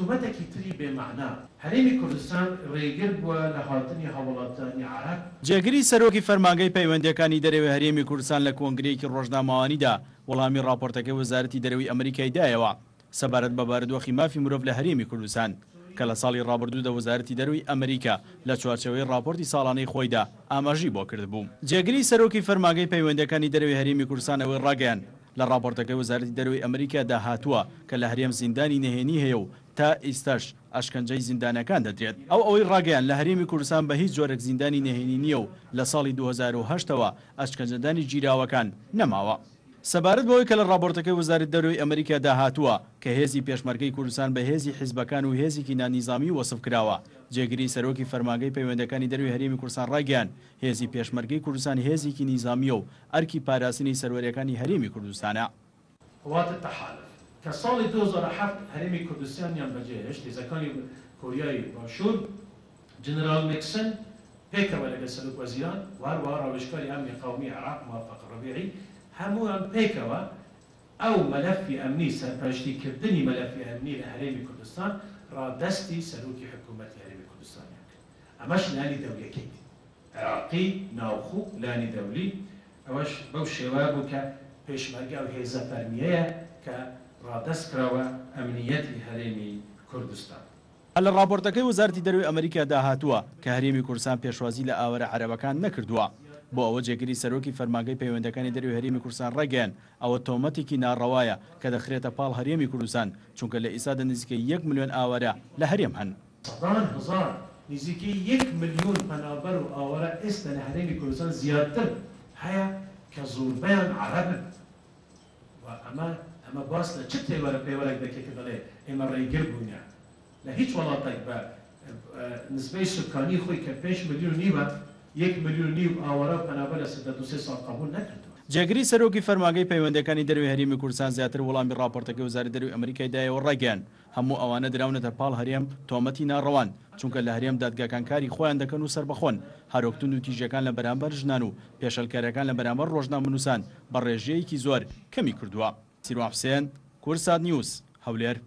تومەتێکی تری بێمەعنا هەرێمی کوردستان ڕێگر بووە لە هاتنی هەوڵاتانی عەرەب. جێگیری سەرۆکی فەرمانگەی پەیوەندیەکانی دەرەوەی هەرێمی کوردستان لە کۆنگرەیەکی ڕۆژنامەوانیدا وەڵامی راپۆرتەکەی وەزارەتی دەرەوەی ئەمریکای دایەوە سەبارەت بە بارودۆخی مافی مرۆڤ لە هەرێمی کوردستان کە لە ساڵی ڕابردوودا وەزارەتی دەرەوەی ئەمریکا لە چوارچەوەی راپۆرتی ساڵانەی خۆیدا ئاماژی بۆ کردبوو. جێگیری سەرۆکی فەرمانگەی پەیوەندیەکانی دەرەوەی هەرێمی کوردستان ئەوەی ڕاگەیان لە راپۆرتەکەی وەزارەتی دەرەوەی ئەمریکا داهاتووە کە لە هەرێم زیندانی نهێنی هەیە و تا ئێستاش ئەشکەنجەی زیندانەکان دەدرێت. ئەوەی ڕاگەیان لە هەرێمی کوردستان بە هیچ جۆرەك زیندانی نهێنی نییە و لە ساڵی 2008ەوە ئەشکەنجەدانی گیراوەکان نەماوە. سەبارەت بەوەی کە لە راپۆرتەکەی وەزارەتی دەرەوەی ئەمریکا داهاتووە کە هێزی پێشمەرگەی کوردستان بە هێزی حیزبەکان و هێزێکی نانیزامی وەسف کراوە جێگیری سەرۆکی فەرمانگەی پەیوەندەکانی دەرەوەی هەرێمی کوردستان ڕاگەیان هێزی پێشمەرگەی کوردستان هێزێکی نیزامیە و ئەرکی پاراستنی سەروەریەکانی هەرێمی کوردستانە. وڵاتە تەحالف کە ساڵی 2007 هەرێمی کوردستانیان بەجێهێشت هێزەکانی کۆریای باشوور جنرال میکسن پێکەوە لەگەڵ سەرۆک وەزیران وهروەها ڕاوێژکاری ئەمنی قەومی عێراق موافق ڕەبیعی هەمووان پێکەوە ئەو مەلەفی ئەمنی سەرپەرشتیکردنی مەلەفی ئەمنی لە هەرێمی کوردستان ڕادەستی سەرۆکی حکوومەتی هەرێمی کوردستانیان کرد. ئەمەش لانی دەولیەکەیت عێراقی ناوخۆ لانی دەولی ئەوەش بەو شێوە بوو کە پێشمەرگە و هێزە فەرمیەیە کە ڕادەست کراوە ئەمنیەتی هەرێمی کوردستان. لە راپۆرتەکەی وەزارەتی دەرەوەی ئەمریکا داهاتووە کە هەرێمی کوردستان پێشوازی لە ئاوەرە عەرەبەکان نەکردووە بۆ ئەوە جێگیری سەرۆکی فەرمانگەی پەیوەندەکانی دەرەوەی هەرێمی کوردستان ڕاگەیان ئەوە تۆمەتێکی ناڕەوایە کە دەخرێتە پاڵ هەرێمی کوردستان چونکە لە ئێستادا نزیکەی 1 ملیۆن ئاوەرە لە هەرێم هەن. سەدان هزار نزیکەی 1 ملیۆن پەنابەر و ئاوەرە ئێستا لە هەرێمی کوردستان زیاتر هەیە کە زۆربەیان عەرەبن و ئەمە باس لە چ پێوەرێک دەکەێت کە دەڵێ ئێمە ڕێگر بوونیان لە هیچ وڵاتێک بە نسبەی سوکانی خۆی کە 5 ملیۆن نیوە 1 ملیۆن نیو ئاوەرە و پەنابەر لە 32 ساڵ قبول نەکردووە. جێگیری سەرۆکی فەرمانگەی پەیوەندەکانی دەرەوەی هەرێمی کوردستان زیاتر وەڵامی راپۆرتەکەی وەزارەتی دەرەوەی ئەمریکای دایەوە ڕاگەیان هەموو ئەوانە دراونەتە پاڵ هەرێم تۆمەتی ناڕەوان چونکە لە هەرێم دادگاکان کاری خۆیان دەکەن و سەربەخۆن هەرۆکتون و تیژەکان لە بەرامبەر ژنان و پێشەلکارەکان لە بەرامبەر ڕۆژنامەنووسان بە ڕێژەیەکی زۆر کەمی کردووە. سیروان حوسێن، کورسات نیوز، هەولێر.